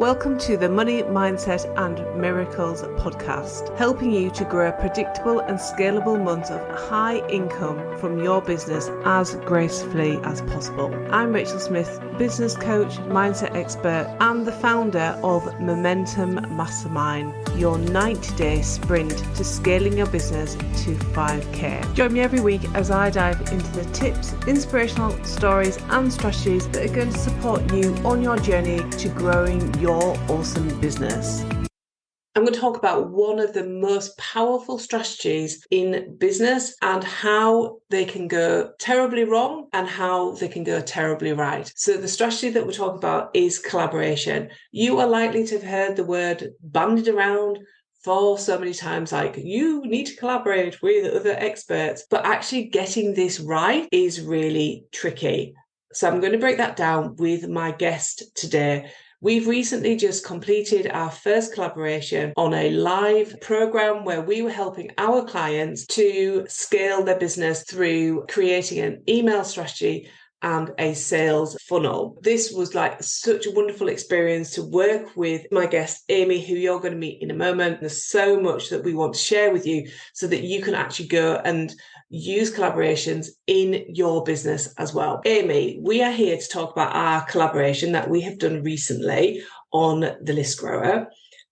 Welcome to the Money, Mindset and Miracles podcast, helping you to grow predictable and scalable months of high income from your business as gracefully as possible. I'm Rachel Smith, business coach, mindset expert, and the founder of Momentum Mastermind, your 90-day sprint to scaling your business to 5K. Join me every week as I dive into the tips, inspirational stories, and strategies that are going to support you on your journey to growing your awesome business. I'm going to talk about one of the most powerful strategies in business and how they can go terribly wrong and how they can go terribly right. So the strategy that we're talking about is collaboration. You are likely to have heard the word bandied around for so many times, like you need to collaborate with other experts, but actually getting this right is really tricky. So I'm going to break that down with my guest today. We've recently just completed our first collaboration on a live program where we were helping our clients to scale their business through creating an email strategy and a sales funnel. This was like such a wonderful experience to work with my guest, Amy, who you're going to meet in a moment. There's so much that we want to share with you so that you can actually go and use collaborations in your business as well. Amy, we are here to talk about our collaboration that we have done recently on the List Grower.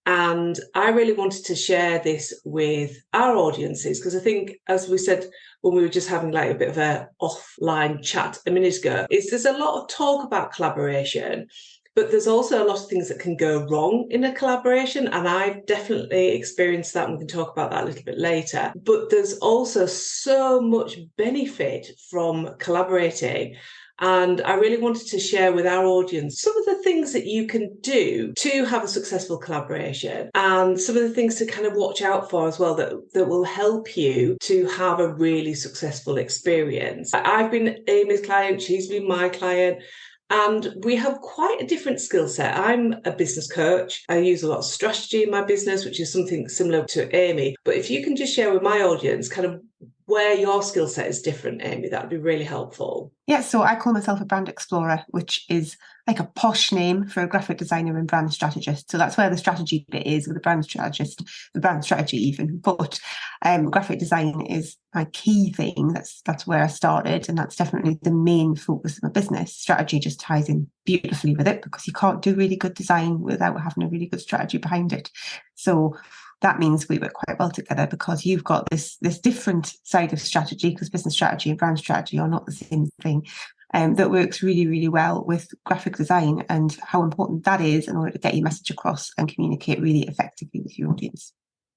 And I really wanted to share this with our audiences because I think, as we said when we were just having like a bit of a offline chat a minute ago, there's a lot of talk about collaboration, but there's also a lot of things that can go wrong in a collaboration. And I've definitely experienced that, and we can talk about that a little bit later. But there's also so much benefit from collaborating. And I really wanted to share with our audience some of the things that you can do to have a successful collaboration and some of the things to kind of watch out for as well that will help you to have a really successful experience. I've been Amy's client, she's been my client. And we have quite a different skill set. I'm a business coach. I use a lot of strategy in my business, which is something similar to Amy. But if you can just share with my audience kind of where your skill set is different, Amy, that would be really helpful. Yeah, so I call myself a brand explorer, which is like a posh name for a graphic designer and brand strategist. So that's where the strategy bit is with the brand strategist, the brand strategy even. But graphic design is my key thing. That's where I started, and that's definitely the main focus of my business. Strategy just ties in beautifully with it because you can't do really good design without having a really good strategy behind it. So that means we work quite well together because you've got this different side of strategy, because business strategy and brand strategy are not the same thing, that works really, really well with graphic design and how important that is in order to get your message across and communicate really effectively with your audience.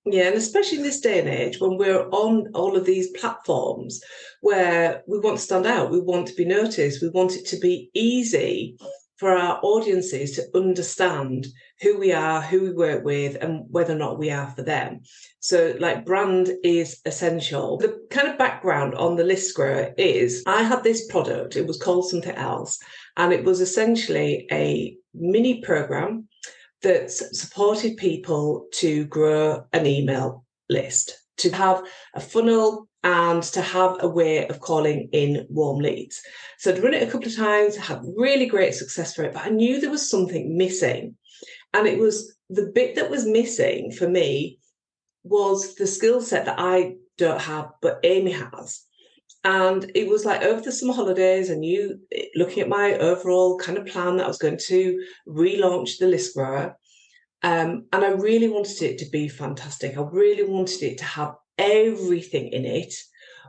Yeah, and especially in this day and age when we're on all of these platforms where we want to stand out, we want to be noticed, we want it to be easy for our audiences to understand who we are, who we work with, and whether or not we are for them. So like brand is essential. The kind of background on the List Grower is I had this product, it was called something else, and it was essentially a mini program that supported people to grow an email list, to have a funnel and to have a way of calling in warm leads. So I'd run it a couple of times, had really great success for it, but I knew there was something missing. And it was the bit that was missing for me was the skill set that I don't have, but Amy has. And it was like over the summer holidays, and you looking at my overall kind of plan that I was going to relaunch the List Grower. And I really wanted it to be fantastic. I really wanted it to have everything in it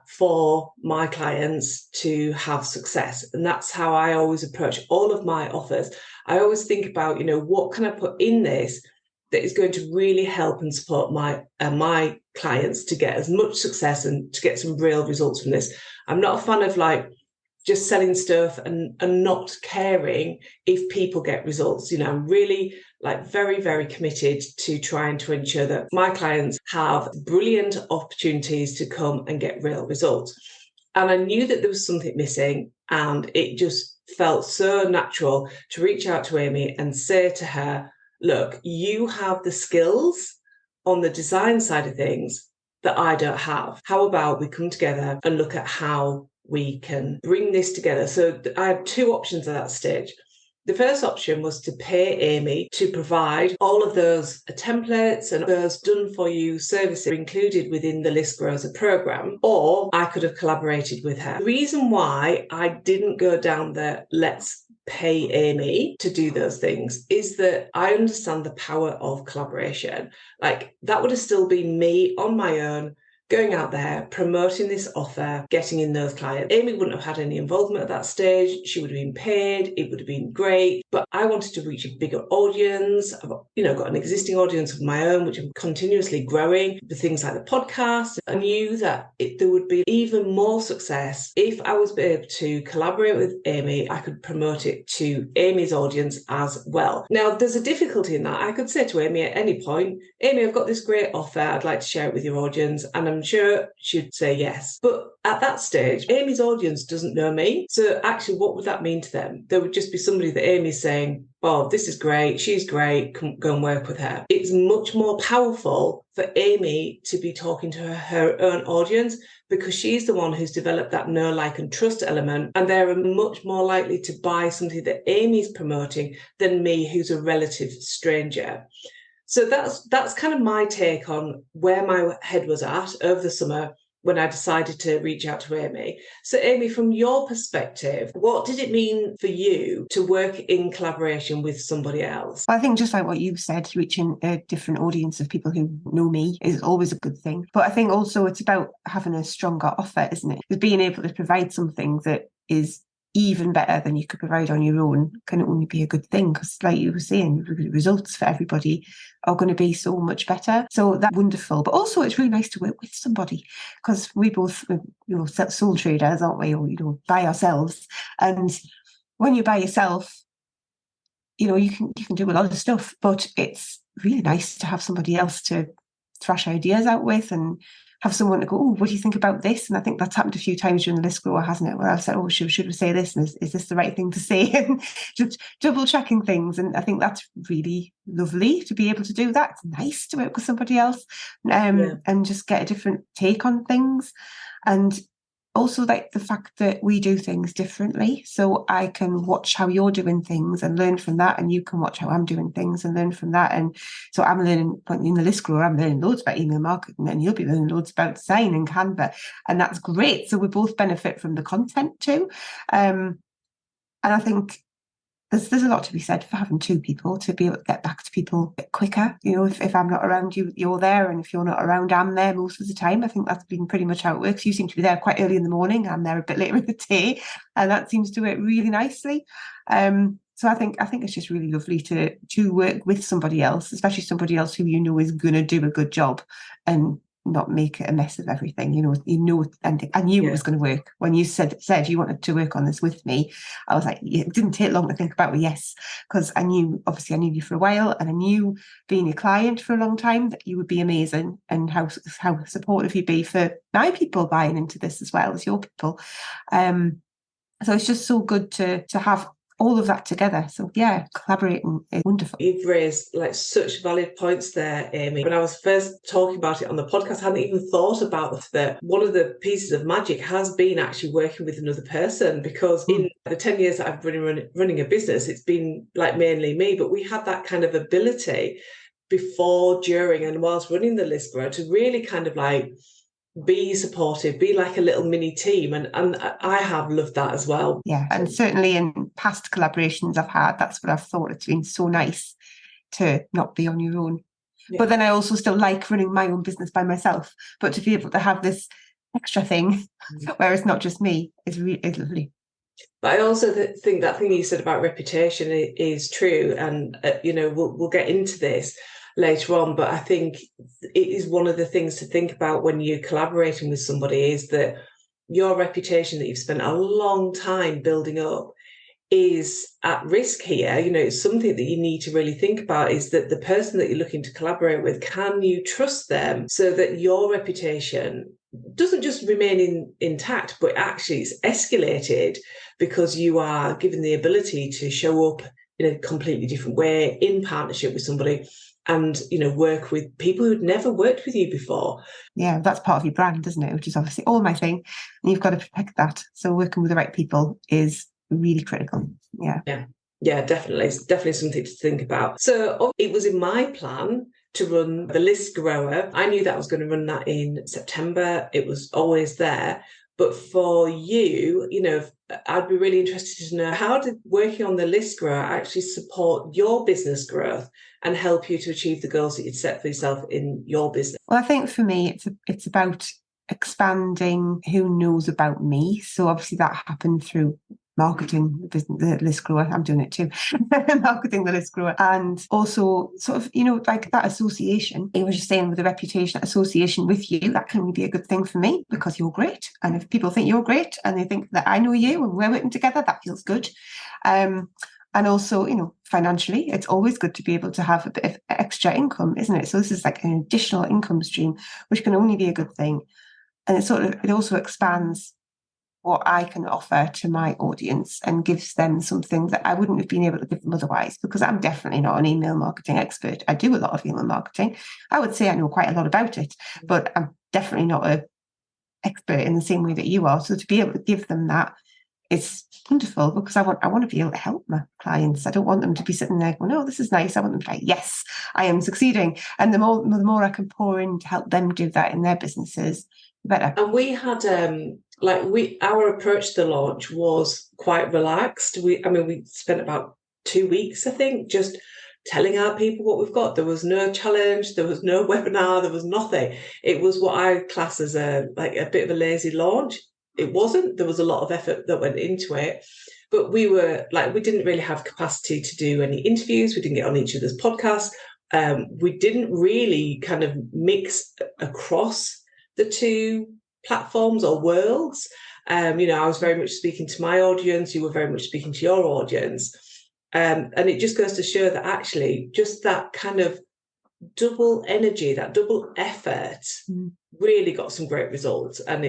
for my clients to have success. And that's how I always approach all of my offers. I always think about, what can I put in this that is going to really help and support my clients to get as much success and to get some real results from this. I'm not a fan of like just selling stuff and not caring if people get results. I'm really like very, very committed to trying to ensure that my clients have brilliant opportunities to come and get real results. And I knew that there was something missing, and it just felt so natural to reach out to Amy and say to her, look, you have the skills on the design side of things that I don't have. How about we come together and look at how we can bring this together? So I had two options at that stage. The first option was to pay Amy to provide all of those templates and those done-for-you services included within the List Grower program, or I could have collaborated with her. The reason why I didn't go down the let's pay Amy to do those things is that I understand the power of collaboration. Like, that would have still been me on my own, going out there, promoting this offer, getting in those clients. Amy wouldn't have had any involvement at that stage. She would have been paid. It would have been great. But I wanted to reach a bigger audience. I've, got an existing audience of my own, which I'm continuously growing. The things like the podcast. I knew that there would be even more success if I was able to collaborate with Amy. I could promote it to Amy's audience as well. Now, there's a difficulty in that. I could say to Amy at any point, Amy, I've got this great offer. I'd like to share it with your audience. And I'm sure she'd say yes. But at that stage, Amy's audience doesn't know me. So actually, what would that mean to them? There would just be somebody that Amy's saying, oh, this is great, she's great, come, go and work with her. It's much more powerful for Amy to be talking to her own audience, because she's the one who's developed that know, like, and trust element. And they're much more likely to buy something that Amy's promoting than me, who's a relative stranger. So that's kind of my take on where my head was at over the summer when I decided to reach out to Amy. So Amy, from your perspective, what did it mean for you to work in collaboration with somebody else? I think just like what you've said, reaching a different audience of people who know me is always a good thing. But I think also it's about having a stronger offer, isn't it? Because being able to provide something that is even better than you could provide on your own can only be a good thing, because like you were saying, the results for everybody are going to be so much better. So that's wonderful. But also it's really nice to work with somebody, because we both, sole traders, aren't we? Or, by ourselves. And when you're by yourself, you can do a lot of stuff, but it's really nice to have somebody else to thrash ideas out with and have someone to go, oh, what do you think about this? And I think that's happened a few times during the List Grower, hasn't it? Where I've said, oh, should we say this? And is this the right thing to say? And just double checking things. And I think that's really lovely to be able to do that. It's nice to work with somebody else and just get a different take on things. And also, like, the fact that we do things differently. So I can watch how you're doing things and learn from that, and you can watch how I'm doing things and learn from that. And so I'm learning, in the List Grower, I'm learning loads about email marketing, and you'll be learning loads about design and Canva, and that's great. So we both benefit from the content too. And I think there's a lot to be said for having two people to be able to get back to people a bit quicker. If I'm not around, you're there, and if you're not around, I'm there most of the time. I think that's been pretty much how it works. You seem to be there quite early in the morning. I'm there a bit later in the day, and that seems to work really nicely. So I think it's just really lovely to work with somebody else, especially somebody else who is going to do a good job and not make it a mess of everything. And I knew it was going to work. When you said you wanted to work on this with me, I was like, it didn't take long to think about yes, because I knew you for a while, and I knew, being a client for a long time, that you would be amazing, and how supportive you'd be for my people buying into this as well as your people. So it's just so good to have all of that together. So yeah, collaborating is wonderful. You've raised such valid points there, Amy. When I was first talking about it on the podcast, I hadn't even thought about that one of the pieces of magic has been actually working with another person, because in the 10 years that I've been running a business, it's been mainly me, but we had that kind of ability before, during, and whilst running the List Grower to really kind of be supportive, be like a little mini team, and I have loved that as well. Yeah, and certainly in past collaborations I've had, that's what I've thought. It's been so nice to not be on your own. Yeah. But then I also still like running my own business by myself, but to be able to have this extra thing where it's not just me is lovely. But I also think that thing you said about reputation is true, and we'll get into this later on, but I think it is one of the things to think about when you're collaborating with somebody, is that your reputation that you've spent a long time building up is at risk here. It's something that you need to really think about, is that the person that you're looking to collaborate with, can you trust them so that your reputation doesn't just remain intact, but actually it's escalated because you are given the ability to show up in a completely different way in partnership with somebody, and work with people who'd never worked with you before. Yeah, that's part of your brand, isn't it? Which is obviously all my thing, and you've got to protect that. So working with the right people is really critical. Yeah. Yeah, definitely. It's definitely something to think about. So it was in my plan to run the list grower. I knew that I was going to run that in September. It was always there. But for you, I'd be really interested to know, how did working on the list grower actually support your business growth and help you to achieve the goals that you'd set for yourself in your business? Well, I think for me, it's about expanding who knows about me. So obviously that happened through marketing the list grower. I'm doing it too. Marketing the list grower. And also sort of, like that association, you were just saying, with the reputation, that association with you, that can really be a good thing for me because you're great. And if people think you're great and they think that I know you and we're working together, that feels good. And also, financially, it's always good to be able to have a bit of extra income, isn't it? So this is like an additional income stream, which can only be a good thing. And it also expands what I can offer to my audience and gives them something that I wouldn't have been able to give them otherwise, because I'm definitely not an email marketing expert. I do a lot of email marketing. I would say I know quite a lot about it, but I'm definitely not an expert in the same way that you are. So to be able to give them that, it's wonderful, because I want to be able to help my clients. I don't want them to be sitting there going, "Oh, this is nice." I want them to be like, "Yes, I am succeeding." And the more I can pour in to help them do that in their businesses, the better. And we had our approach to the launch was quite relaxed. We spent about 2 weeks, I think, just telling our people what we've got. There was no challenge, there was no webinar, there was nothing. It was what I class as a bit of a lazy launch. It wasn't. There was a lot of effort that went into it, but we didn't really have capacity to do any interviews. We didn't get on each other's podcasts. We didn't really kind of mix across the two platforms or worlds. I was very much speaking to my audience. You were very much speaking to your audience. And it just goes to show that actually just that kind of double energy, that double effort really got some great results. And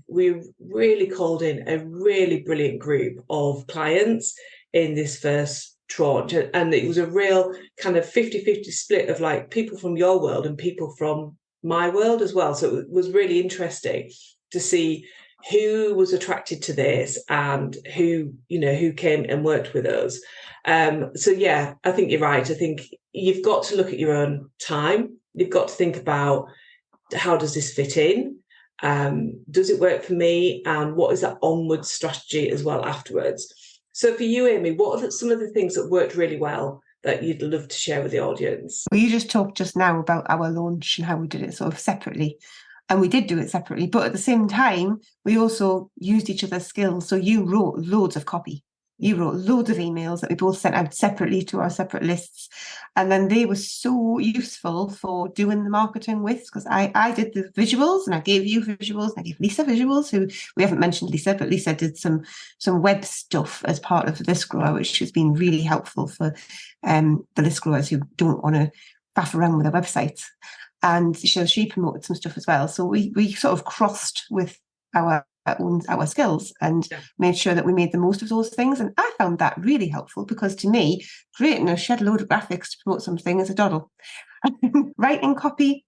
we really called in a really brilliant group of clients in this first tranche. And it was a real kind of 50-50 split of like people from your world and people from my world as well. So it was really interesting to see who was attracted to this and who came and worked with us. So yeah, I think you're right. I think you've got to look at your own time. You've got to think about, how does this fit in? Does it work for me? And what is that onward strategy as well afterwards? So for you, Amy, what are some of the things that worked really well that you'd love to share with the audience? Well, you just talked just now about our launch and how we did it sort of separately. And we did do it separately, but at the same time, we also used each other's skills. So you wrote loads of copy. You wrote loads of emails that we both sent out separately to our separate lists. And then they were so useful for doing the marketing with, because I did the visuals and I gave you visuals and I gave Lisa visuals, who we haven't mentioned Lisa, but Lisa did some web stuff as part of the list grower, which has been really helpful for the list growers who don't want to faff around with their websites. And she promoted some stuff as well. So we sort of crossed with our skills and made sure that we made the most of those things. And I found that really helpful, because to me, creating a shed load of graphics to promote something is a doddle. Writing copy,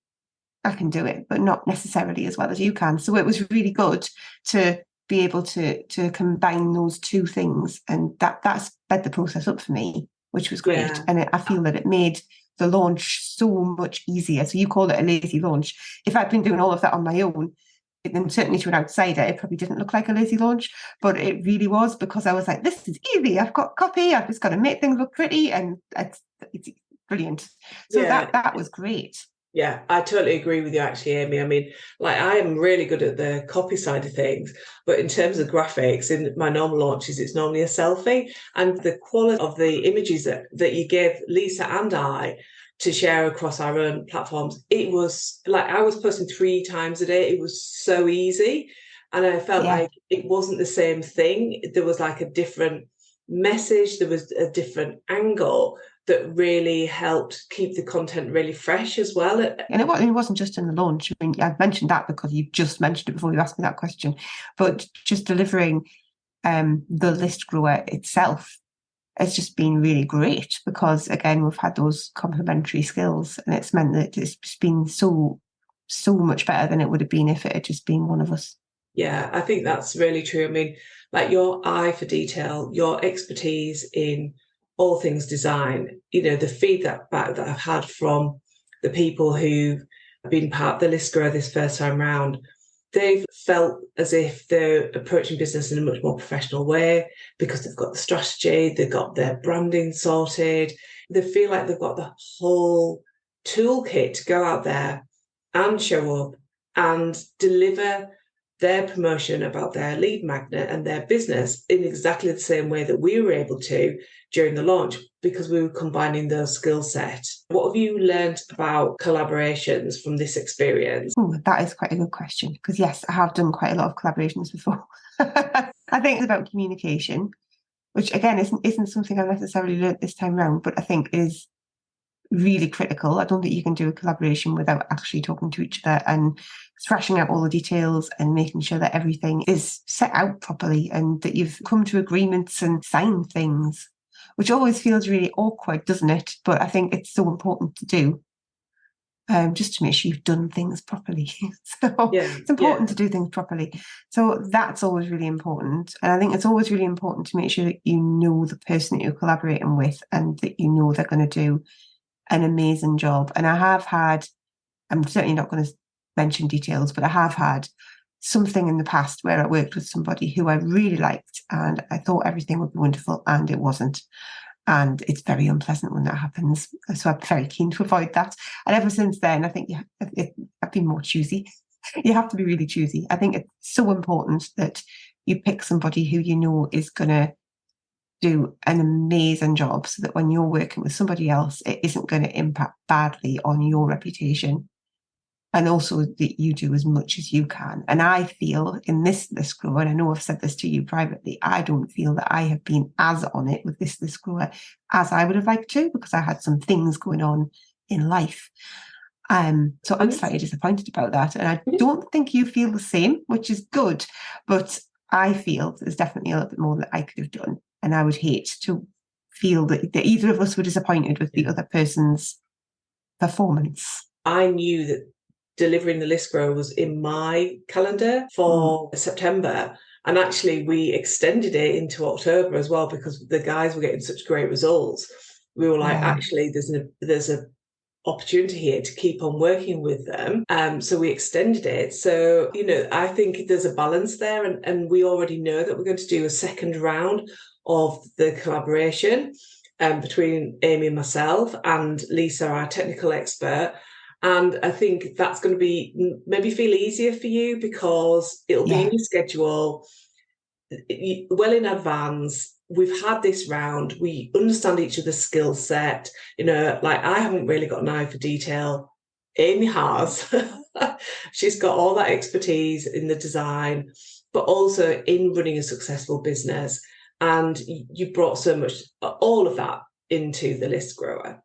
I can do it, but not necessarily as well as you can. So it was really good to be able to combine those two things. And that sped the process up for me, which was great. Yeah. And I feel that it made the launch so much easier. So you call it a lazy launch. If I'd been doing all of that on my own, then certainly to an outsider, it probably didn't look like a lazy launch, but it really was, because I was like, this is easy. I've got copy. I've just got to make things look pretty, and it's brilliant. So that was great. Yeah, I totally agree with you, actually, Amy. I mean, I am really good at the copy side of things, but in terms of graphics, in my normal launches, it's normally a selfie. And the quality of the images that you gave Lisa and I to share across our own platforms, it was I was posting 3 times a day. It was so easy. And I felt like it wasn't the same thing. There was a different message. There was a different angle that really helped keep the content really fresh as well. And it wasn't just in the launch. I mean, I've mentioned that because you just mentioned it before you asked me that question, but just delivering the list grower itself, it's just been really great, because again, we've had those complementary skills, and it's meant that it's been so much better than it would have been if it had just been one of us. Yeah, I think that's really true. I mean, your eye for detail, your expertise in all things design, the feedback that I've had from the people who've been part of the list grow this first time round, they've felt as if they're approaching business in a much more professional way because they've got the strategy, they've got their branding sorted, they feel like they've got the whole toolkit to go out there and show up and deliver their promotion about their lead magnet and their business in exactly the same way that we were able to during the launch, because we were combining those skill set. What have you learned about collaborations from this experience? Oh, that is quite a good question, because yes, I have done quite a lot of collaborations before. I think it's about communication, which again isn't something I've necessarily learned this time around, but I think is really critical. I don't think you can do a collaboration without actually talking to each other and thrashing out all the details and making sure that everything is set out properly and that you've come to agreements and signed things, which always feels really awkward, doesn't it? But I think it's so important to do, just to make sure you've done things properly. So it's important to do things properly. So that's always really important. And I think it's always really important to make sure that you know the person that you're collaborating with and that you know they're going to do an amazing job. And I have had, I'm certainly not going to mention details, but I have had something in the past where I worked with somebody who I really liked and I thought everything would be wonderful and it wasn't. And it's very unpleasant when that happens. So I'm very keen to avoid that. And ever since then, I think I've been more choosy. You have to be really choosy. I think it's so important that you pick somebody who you know is going to do an amazing job so that when you're working with somebody else, it isn't going to impact badly on your reputation. And also that you do as much as you can. And I feel in this grower, and I know I've said this to you privately, I don't feel that I have been as on it with this grower as I would have liked to, because I had some things going on in life. So I'm slightly disappointed about that. And I don't think you feel the same, which is good. But I feel there's definitely a little bit more that I could have done. And I would hate to feel that either of us were disappointed with the other person's performance. I knew that delivering the list grow was in my calendar for September. And actually, we extended it into October as well because the guys were getting such great results. We were like, actually, there's a opportunity here to keep on working with them. So we extended it. So, I think there's a balance there. And we already know that we're going to do a second round of the collaboration between Amy and myself and Lisa, our technical expert. And I think that's going to be maybe feel easier for you because it'll be in your schedule well in advance. We've had this round. We understand each other's skill set. Like I haven't really got an eye for detail. Amy has. She's got all that expertise in the design, but also in running a successful business. And you brought so much, all of that into the list grower.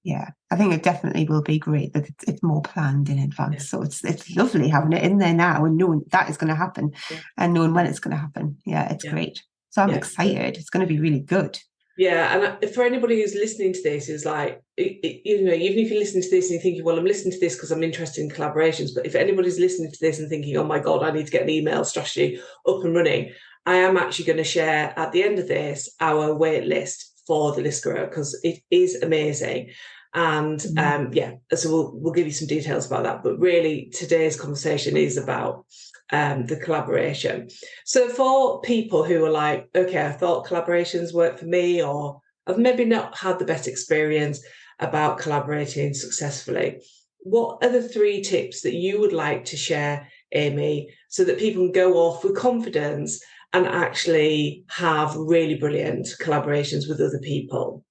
Yeah, I think it definitely will be great that it's more planned in advance. So it's lovely having it in there now and knowing that is going to happen and knowing when it's going to happen. Yeah, it's great. So I'm excited. It's going to be really good. Yeah, and for anybody who's listening to this, is like, even if you're listening to this and you're thinking, well, I'm listening to this because I'm interested in collaborations, but if anybody's listening to this and thinking, oh my God, I need to get an email strategy up and running, I am actually going to share at the end of this our wait list for the list grower because it is amazing. And so we'll give you some details about that. But really, today's conversation is about the collaboration. So for people who are like, okay, I thought collaborations work for me, or I've maybe not had the best experience about collaborating successfully, what are the 3 tips that you would like to share, Amy, so that people can go off with confidence and actually have really brilliant collaborations with other people?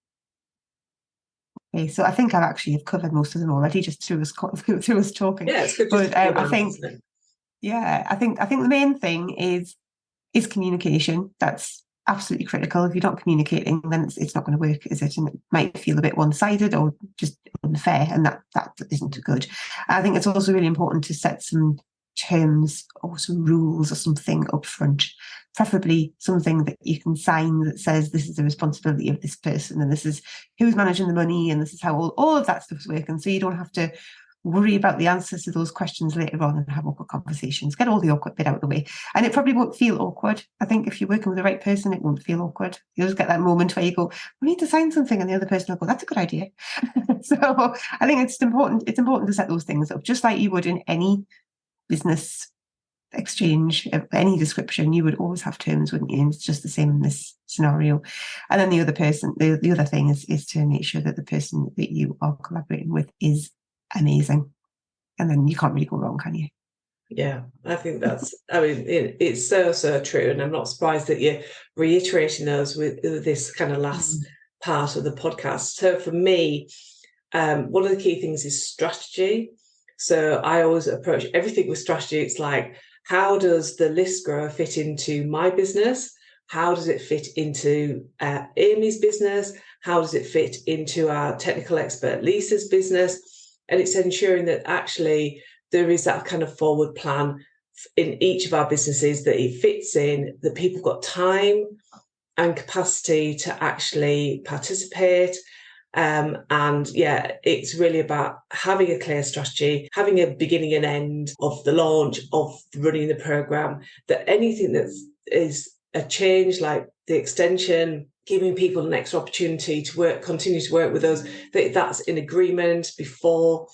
Okay, so I think I've covered most of them already, just through us talking. Yeah, it's good. But I think the main thing is communication. That's absolutely critical. If you're not communicating, then it's not going to work, is it? And it might feel a bit one-sided or just unfair, and that isn't good. I think it's also really important to set some terms or some rules or something up front, preferably something that you can sign that says this is the responsibility of this person and this is who's managing the money and this is how all of that stuff's working. So you don't have to worry about the answers to those questions later on and have awkward conversations. Get all the awkward bit out of the way. And it probably won't feel awkward. I think if you're working with the right person, it won't feel awkward. You'll just get that moment where you go, we need to sign something. And the other person will go, that's a good idea. So I think it's important to set those things up, just like you would in any business exchange of any description. You would always have terms, wouldn't you? And it's just the same in this scenario. And then the other thing is to make sure that the person that you are collaborating with is amazing, and then you can't really go wrong, can you? Yeah, I think it's so true, and I'm not surprised that you're reiterating those with this kind of last part of the podcast. So for me, one of the key things is strategy. So I always approach everything with strategy. It's like, how does the list grower fit into my business? How does it fit into Amy's business? How does it fit into our technical expert Lisa's business? And it's ensuring that actually there is that kind of forward plan in each of our businesses, that it fits in, that people have got time and capacity to actually participate. And yeah, it's really about having a clear strategy, having a beginning and end of the launch, of running the program, that anything that is a change, like the extension, giving people an extra opportunity to continue to work with us, that's in agreement before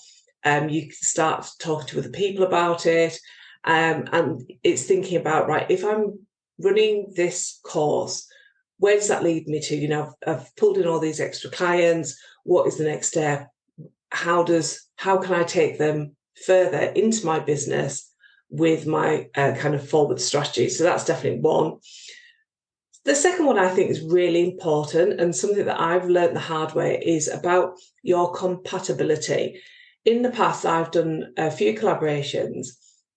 you start talking to other people about it. And it's thinking about, right, if I'm running this course, where does that lead me to? You know, I've pulled in all these extra clients. What is the next step? How can I take them further into my business with my kind of forward strategy? So that's definitely one. The second one I think is really important, and something that I've learned the hard way, is about your compatibility. In the past, I've done a few collaborations,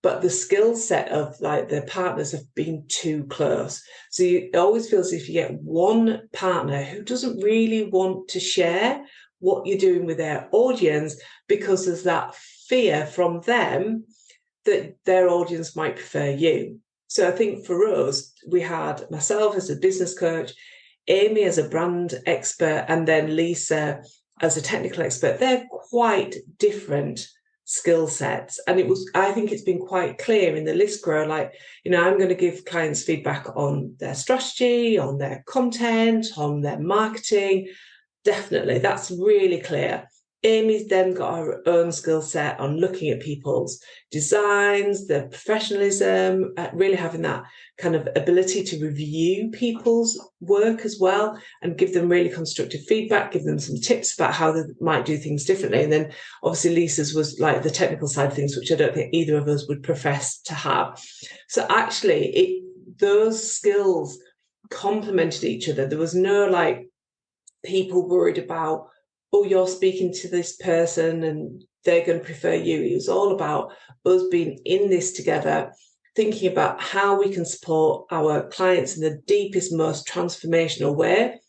but the skill set of like the partners have been too close. So it always feels as if you get one partner who doesn't really want to share what you're doing with their audience, because there's that fear from them that their audience might prefer you. So I think for us, we had myself as a business coach, Amy as a brand expert, and then Lisa as a technical expert. They're quite different skill sets. And I think it's been quite clear in the list grow, like, you know, I'm going to give clients feedback on their strategy, on their content, on their marketing. Definitely, that's really clear. Amy's then got her own skill set on looking at people's designs, their professionalism, really having that kind of ability to review people's work as well and give them really constructive feedback, give them some tips about how they might do things differently. And then obviously Lisa's was like the technical side of things, which I don't think either of us would profess to have. So actually those skills complemented each other. There was no like people worried about, oh, you're speaking to this person and they're going to prefer you. It was all about us being in this together, thinking about how we can support our clients in the deepest, most transformational way,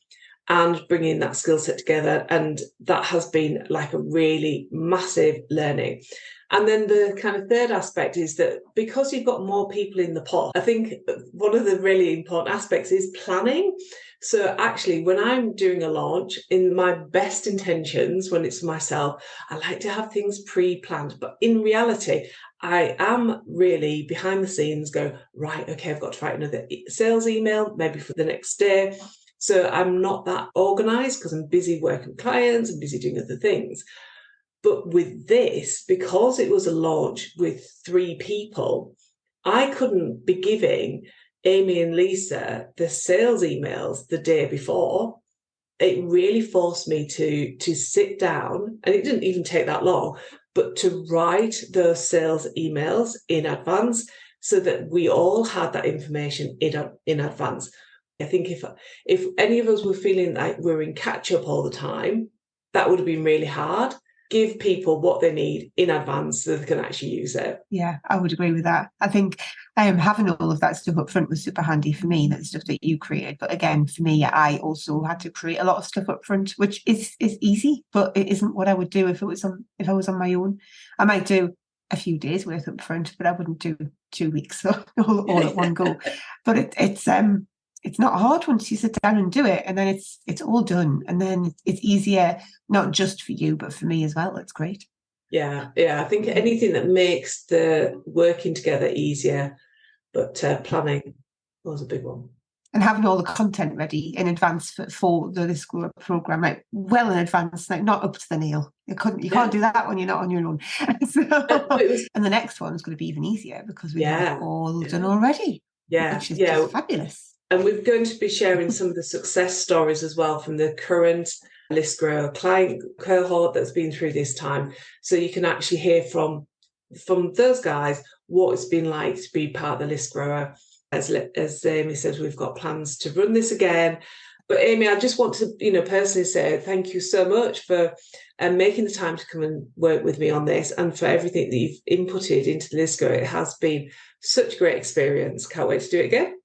and bringing that skill set together. And that has been like a really massive learning. And then the kind of third aspect is that because you've got more people in the pot, I think one of the really important aspects is planning. So actually, when I'm doing a launch, in my best intentions, when it's myself, I like to have things pre-planned. But in reality, I am really behind the scenes going, right, okay, I've got to write another sales email, maybe for the next day. So I'm not that organized because I'm busy working with clients and busy doing other things. But with this, because it was a launch with 3 people, I couldn't be giving Amy and Lisa the sales emails the day before. It really forced me to sit down, and it didn't even take that long, but to write those sales emails in advance so that we all had that information in advance. I think if any of us were feeling like we're in catch-up all the time, that would have been really hard. Give people what they need in advance so they can actually use it. Yeah, I would agree with that. I think having all of that stuff up front was super handy for me, that stuff that you created. But again, for me, I also had to create a lot of stuff up front, which is easy, but it isn't what I would do if I was on my own. I might do a few days worth up front, but I wouldn't do 2 weeks all at one go. But it's not hard once you sit down and do it, and then it's all done, and then it's easier, not just for you but for me as well. It's great. Yeah. I think anything that makes the working together easier, but planning was a big one. And having all the content ready in advance for the List Grower program, like well in advance, like not up to the nail. You can't do that when you're not on your own. And the next one's going to be even easier because we have it all done already. Which is just fabulous. And we're going to be sharing some of the success stories as well from the current List Grower client cohort that's been through this time. So you can actually hear from those guys what it's been like to be part of the List Grower. As Amy says, we've got plans to run this again. But Amy, I just want to, personally say thank you so much for making the time to come and work with me on this, and for everything that you've inputted into the List Grower. It has been such a great experience. Can't wait to do it again.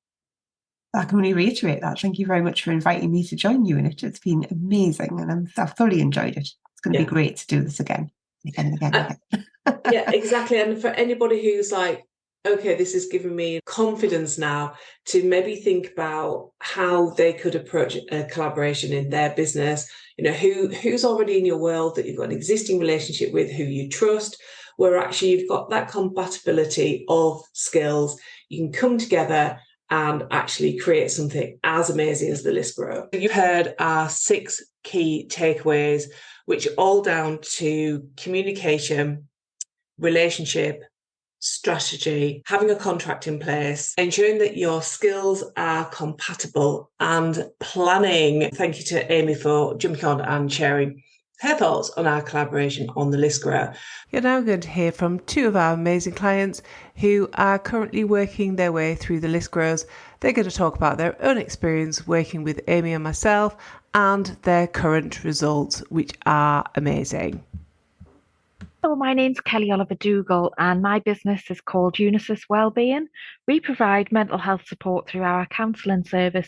I can only reiterate that. Thank you very much for inviting me to join you in it. It's been amazing, and I've thoroughly enjoyed it. It's going to be great to do this again. Yeah, exactly. And for anybody who's like, okay, this has given me confidence now to maybe think about how they could approach a collaboration in their business. Who's already in your world that you've got an existing relationship with, who you trust, where actually you've got that compatibility of skills. You can come together and actually create something as amazing as the List Grower. You heard our 6 key takeaways, which are all down to communication, relationship, strategy, having a contract in place, ensuring that your skills are compatible, and planning. Thank you to Amy for jumping on and sharing her thoughts on our collaboration on the List Grower. You're now going to hear from 2 of our amazing clients who are currently working their way through the List Growers. They're going to talk about their own experience working with Amy and myself and their current results, which are amazing. So my name's Kelly Oliver Dougal, and my business is called Unisys Wellbeing. We provide mental health support through our counselling service,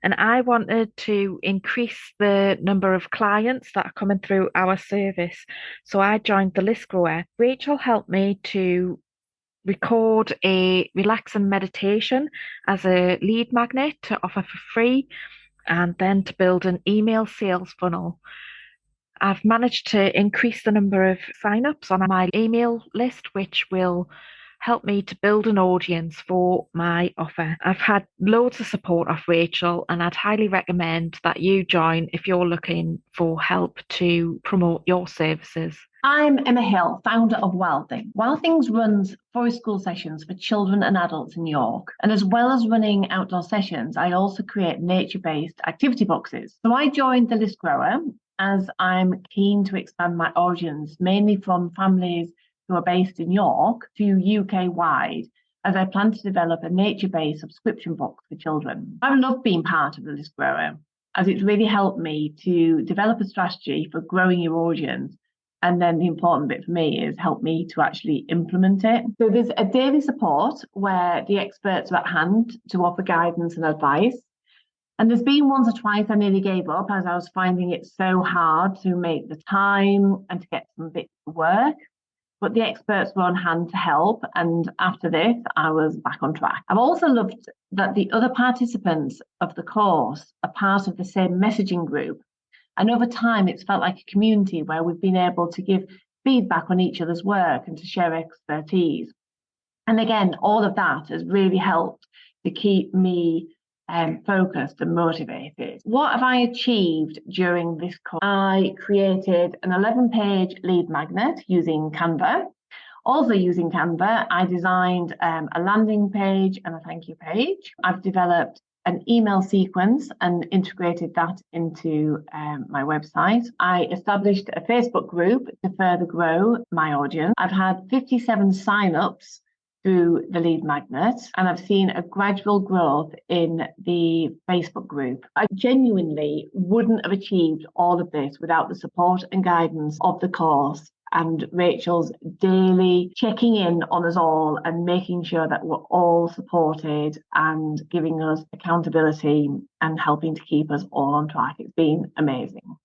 and I wanted to increase the number of clients that are coming through our service. So I joined the List Grower. Rachel helped me to record a relaxing meditation as a lead magnet to offer for free, and then to build an email sales funnel. I've managed to increase the number of sign-ups on my email list, which will help me to build an audience for my offer. I've had loads of support off Rachel, and I'd highly recommend that you join if you're looking for help to promote your services. I'm Emma Hill, founder of Wildthing. Wildthings runs forest school sessions for children and adults in York. And as well as running outdoor sessions, I also create nature-based activity boxes. So I joined the List Grower as I'm keen to expand my audience, mainly from families who are based in York to UK-wide, as I plan to develop a nature-based subscription box for children. I love being part of the List Grower, as it's really helped me to develop a strategy for growing your audience. And then the important bit for me is help me to actually implement it. So there's a daily support where the experts are at hand to offer guidance and advice. And there's been once or twice I nearly gave up, as I was finding it so hard to make the time and to get some bits to work. But the experts were on hand to help. And after this, I was back on track. I've also loved that the other participants of the course are part of the same messaging group. And over time, it's felt like a community where we've been able to give feedback on each other's work and to share expertise. And again, all of that has really helped to keep me focused and motivated. What have I achieved during this course? I created an 11-page lead magnet using Canva. Also using Canva, I designed a landing page and a thank you page. I've developed an email sequence and integrated that into my website. I established a Facebook group to further grow my audience. I've had 57 sign-ups through the lead magnet, and I've seen a gradual growth in the Facebook group. I genuinely wouldn't have achieved all of this without the support and guidance of the course and Rachel's daily checking in on us all and making sure that we're all supported and giving us accountability and helping to keep us all on track. It's been amazing.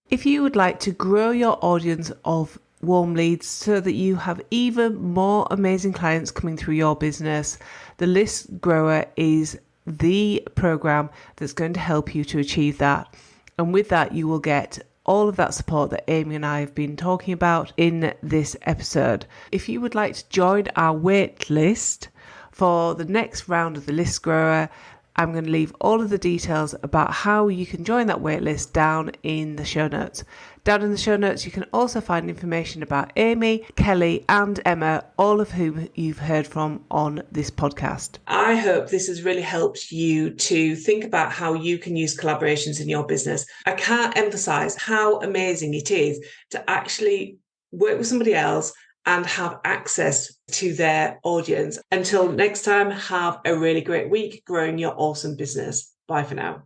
If you would like to grow your audience of warm leads so that you have even more amazing clients coming through your business, the List Grower is the program that's going to help you to achieve that. And with that, you will get all of that support that Amy and I have been talking about in this episode. If you would like to join our wait list for the next round of the List Grower, I'm going to leave all of the details about how you can join that waitlist down in the show notes. Down in the show notes, you can also find information about Amy, Kelly and Emma, all of whom you've heard from on this podcast. I hope this has really helped you to think about how you can use collaborations in your business. I can't emphasize how amazing it is to actually work with somebody else and have access to their audience. Until next time, have a really great week growing your awesome business. Bye for now.